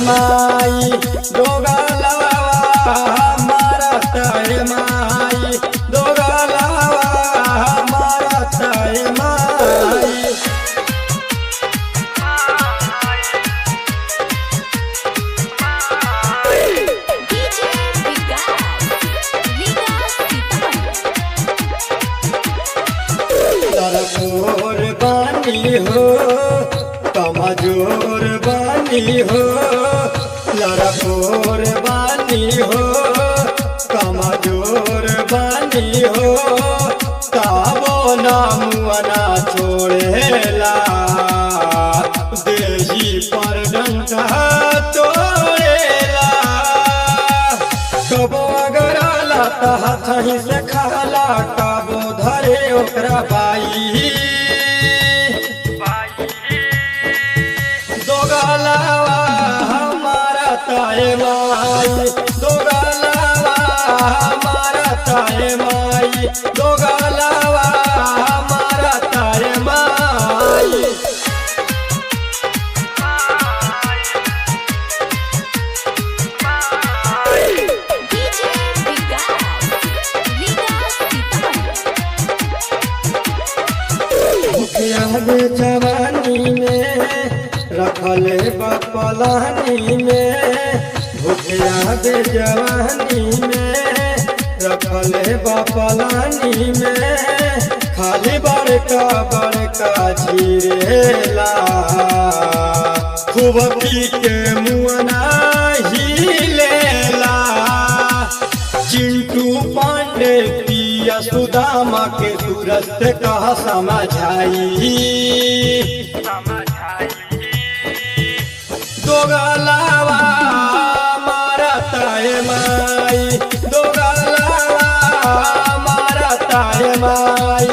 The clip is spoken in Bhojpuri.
माई दोगलावा मारत माई दोगलावा मारत माई। तरकोर बानी हो कमजोर बानी हो लड़कोर बानी हो कमजोर बानी हो ताबो नामुअना छोड़ेला देही पर डंका तोड़ेला कबो अगर लाता हथही से खाला कबो धरे ओकरा बाई दोगलावा हमारा ताए माई दोगलावा हमारा ताए माई दोगलावा हमारा ताए माई। जवानी में रखले बपलानी में भूखिया दे जवानी में रखले बपलानी में खाली बड़का बड़का झीरेला खूब पी के मुअना हिलेला चिंटू पांडे पिया सुदामा के सूरत कहा समझाई दोगलावा मारत माई दोगलावा मारत माई।